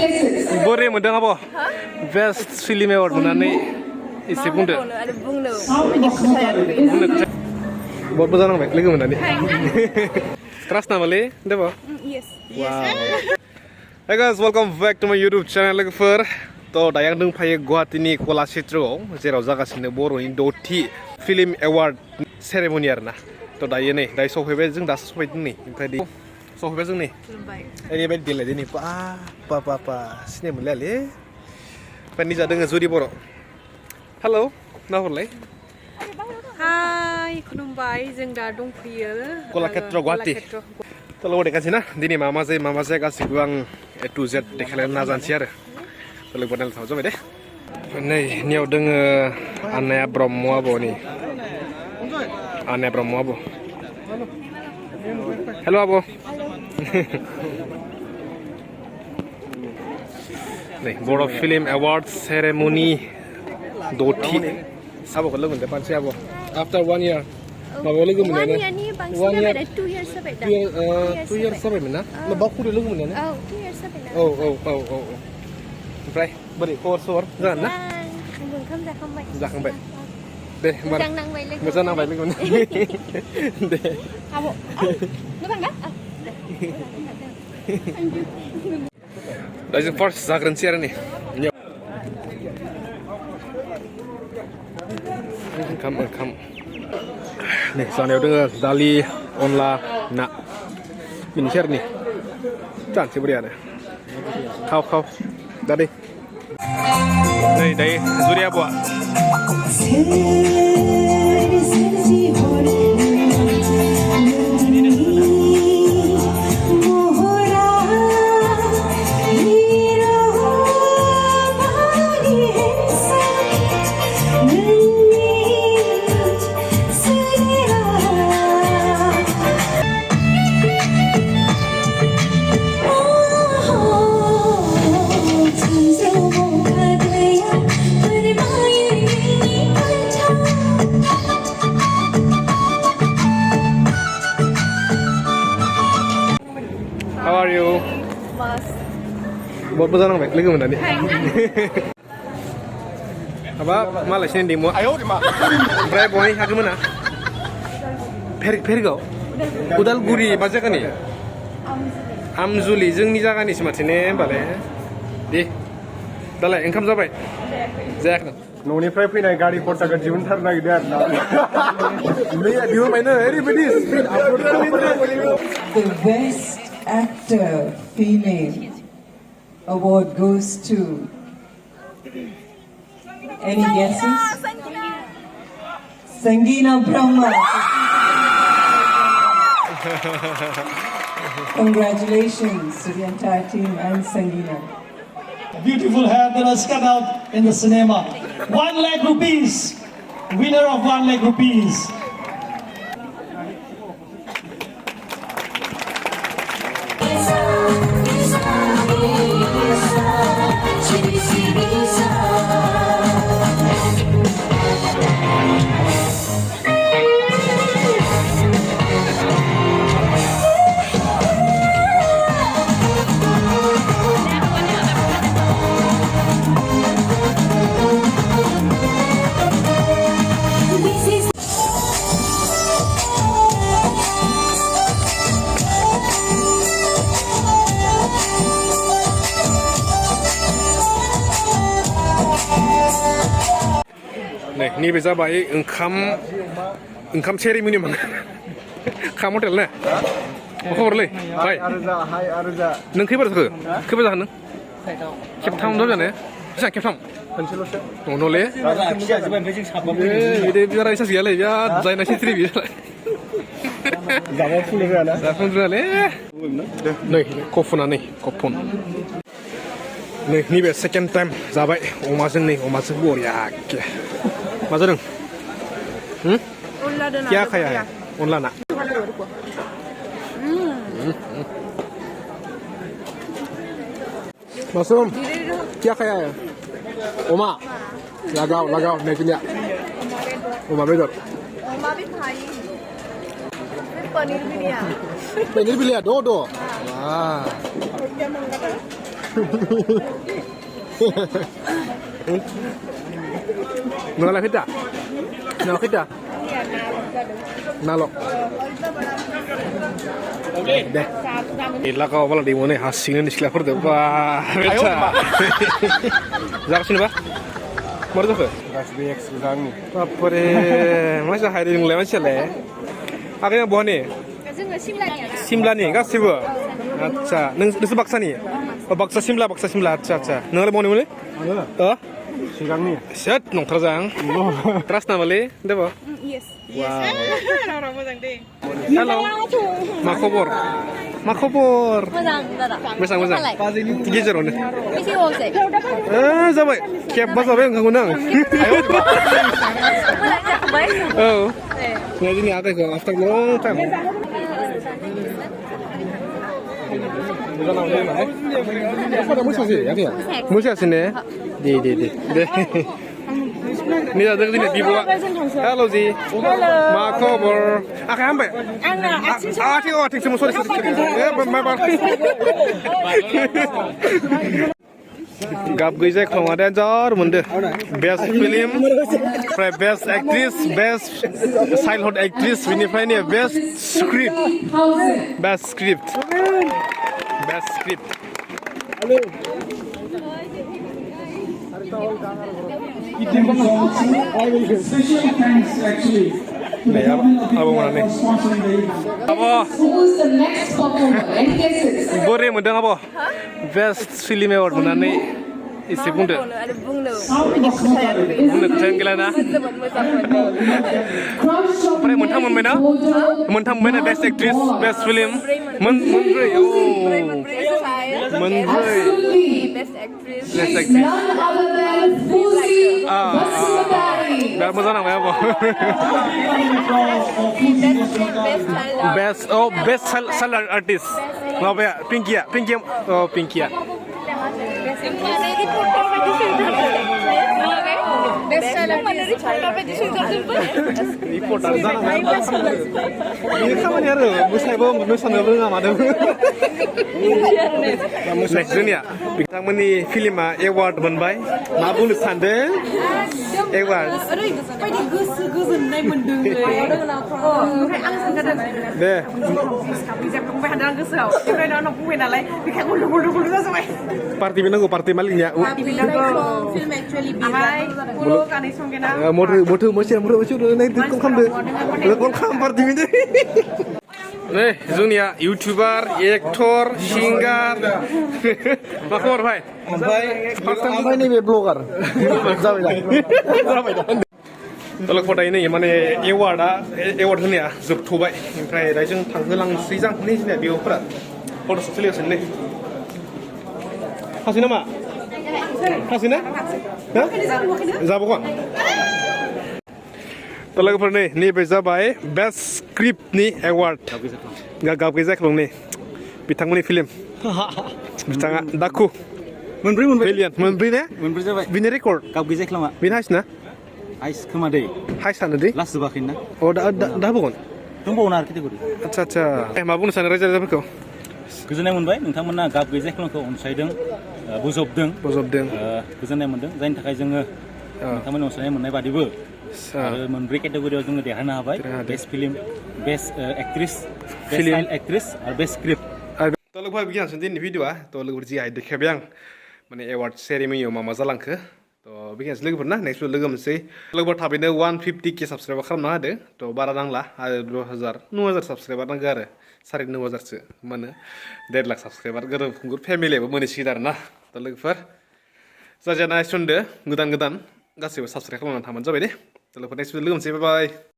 places. बोरै मोनदों आब' बेस्ट फिल्म एवार्ड मोननानै एसे बुंदो बहुत मोजां नांबाय लोगो मोननानै ट्रास्ट नामालै देबा Hey guys, welcome back to my YouTube channel लोगोफोर थ' दायो आं दंफायो गुवाहाटीनि कलाक्षेत्रआव जेराव जागासिनो बर'नि 6थि फिल्म एवार्ड सेरेमनि आरोना थ' दायो सफैबाय जों दासो सफैदों नै ओमफ्राय सफैबाय जों नै ओरैबायदि देलाय दिनै बा सिनाय मोनलायालै ओमफ्राय निजा दोङो जुरि बर' हेलौ नाहरलाय हाय खुलुमबाय जों दा दंफैयो कलाक्षेत्र गुवाहाटी थ' लोगो देखासै ना दिनै मा मा जायो गासिबो आं A to Z देखायनो नाजानोसै आरो लोगो नायनो थाव जाबाय दे नै नियाव दोङो आनाया ब्रह्म आब'नि आनाया ब्रह्म आब' हेल' आब' नै बर' फिल्म एवार्ड सेरेमनि 6थि आब'खौ लोगो मोनदों पानसि आब' आफ्टार 1 year माबायाव लोगो मोननायानो 1 year 2 years जाबाय दा 2 years जाबायमोन ना बावखुंग्रियाव लोगो मोननायानो औ 2 years जाबाय ना औ ओमफ्राय बोरै खबर सबर जागोन ना आंबो ओंखाम जाखांबाय दे होमबा मोजां नांबाय लोगो दे आब' मोजां ना दा जों फार्स्ट जाग्रोनोसै आरो नै ओंखाम नै जानायाव दोङो दालि अनला ना बेनोसै आरो नै जानोसै बोरैयानो खाव दा दै नै दायो जुरि आब'आ How are you? बहुत मोजां नांबाय लोगो मोननानै माबा मालायसिनि दिमु ओमफ्राय बहाय हागोमोन ना फेरगाव उदालगुरि मा जायगानि आमजुलि जोंनि जायगानिसो माथो ने होमबालाय दे दालाय ओंखाम जाबाय जायाखै न'निफ्राय फैनाय गारि खरसाखौ दिहुनथारनो नागिरदों आरोना दिहुनबायनो ओरैबायदि speed The Best Actor Female Award goes to. Any guesses? Sangeena Brahma. Congratulations to the entire team and Sangeena. Beautiful hair that has come out in the cinema. 1 lakh rupees. Winner of 1 lakh rupees. नैबे जाबाय ओंखाम ceremony मोन खाम hotel ना मा खबरलै बाय नों खैबार जाखो नों खेबथाम जानो बेसेबां खेबथाम खनसेल'सो न'ले बिदि बिराद इसास गैयालै बिराद जायना सिथ्रि बियोलाय जाफुंद्रायालै नै कफना नै कफन नै नैबे सेकेन्ड टाइम जाबाय अमाजों बरियाके मा जादों क्या खाया है अनला ना मासूम क्या खाया है अमा लगाओ नेकिनिया अमा बेदर पनीर भी लिया दो वाह Nolak kita. Nolak kita. Nalok. Deh. Ila kau malah di mana hasilnya di sekolah pertama. Wah, beca. Jangan sini, Pak. Mana tu? Gas BX sekarang ni. Apa deh? Masa hari ini mulai macam le? Akhirnya buah ni. जोङो सिमलानिया ना Simla ni, गासिबो. Acha, नोंसोर baksa ni? Baksa Simla. Acha. Nolak mau ni mulai? Oh? Sekarang ni. Set nongkrong jang. Trust nama le, deh pak. yes Wow. orang मोजां deh Halo. Ma khobor? Ma khobor? मोजां दादा Moजां. Gejeron. बेसे बावसै Zabai. Kep zabai enggak gunang. Ayo. मोजां जाखांबाय Oh. Nah ini ada ke after long time. Bukan apa mana? Apa dah musuh sih? Apa ya? Musuh sini. Di. Ni ada di di bawah. Hello Zi. Hello. Ma khobor. Akai ambe. Atik semua sorry. Ya, bye. Gap gejek kalau ada jar munde. Best film, best actress, best childhood actress, ini finally best script. Special thanks actually to the government of India for sponsoring the event. Apa? Who's the next performer? Any guesses? Boleh mendang apa? Best film award mana ni? Isi bunda. ada bunglo Bunda keren gila na. Pernah mentang mana? Mentang mana best actress, best film? Menteri. Absolutely. best actress Best actress. None other than Fuzi Basudari. Biar masa nama apa? Best salad artist. Apa ya? Pinky. Oh, Pinky. Ini foto petition best seller mana foto petition Report ada nama apa? Ini kamu ni ada. Musai bom, musai bom nama ada. Next dunia. Bintang meni film award बनबाय मा बुंनो सानदों award ओरैबायदि गोजोननाय मोनदों ओमफ्राय आं सानगारदों दे बिजाबखौबो हादों आं गोसोआव ओमफ्राय दा उनाव बुंबाय नालाय बेखाय गुलु जाजोबबाय party binanggo party maliknya film actually ओमफ्राय उनाव गानै संगेना motor mesin naik kom kamde kom kam party ini nih जोंनिया यूट्यूबार एक्टर सिंगार मा खबर भाई Sampai ni blogger. तलक फटाय नै माने एवार्ड होनाया जोबथ'बाय ओमफ्राय दा जों थांहोलांसै जां नै जोंनिया बेयावफोरा फट' सोलिगासिनो नै थांसै नामा थांसै ना जाबावगोन तलकफोर नै नैबे जाबाय बेस्ट स्क्रिप्टनि एवार्ड गाबगै जाख्लंनि बिथांमोननि फिल्म बिथाङा दाखु मोनब्रै ब्रिलियन मोनब्रै ने जाबाय बिनि रेकर्ड गाब गैजा खालामा बिनि हाइस ना आइस खोमा दै हाइस सानो दै लास्ट जोबाखैना अ दा होबावगोन दंबावोना आरो केटेगरि आच्छा मा बुंनो सानो रायजो-राजाफोरखौ गोजोननाय मोनबाय नोंथांमोना गाब गैजा खालामखौ अनसायदों बोजबदों गोजोननाय मोनदों जायनि थाखाय जोङो नोंथांमोननि अनसायनाय मोननाय बादिबो आरो मोनब्रै केटेगरियाव जोङो देरहानो हाबाय best film best actress best child actress आरो बेस्ट स्क्रिप्ट थ' लोगोफोर बिगियानसो दिनैनि भिडिअ'आ थ' लोगोफोर जि देखायबाय आं माने एवार्ड सेरेमनियाव मा जालांखो थ' बिगियानसो लोगोफोर ना नेक्स्ट लोगो मोनसै लोगोफोर थाबैनो 150K साबसक्राइबार खालामना होदो थ' बारा नांला आरो 9,000 साबसक्राइबार नांगौ आरो 9,500सो मोनो 1.5 लाख साबसक्राइबार गोरों फेमिलियाबो मोनहैसिगोन आरो ना थ' लोगोफोर जायना नायसनदो गोदान गासैबो साबसक्राइब खालामनानै थांबानो जाबाय दे थ' लोगोफोर नेक्स्ट लोगो मोनसै बाय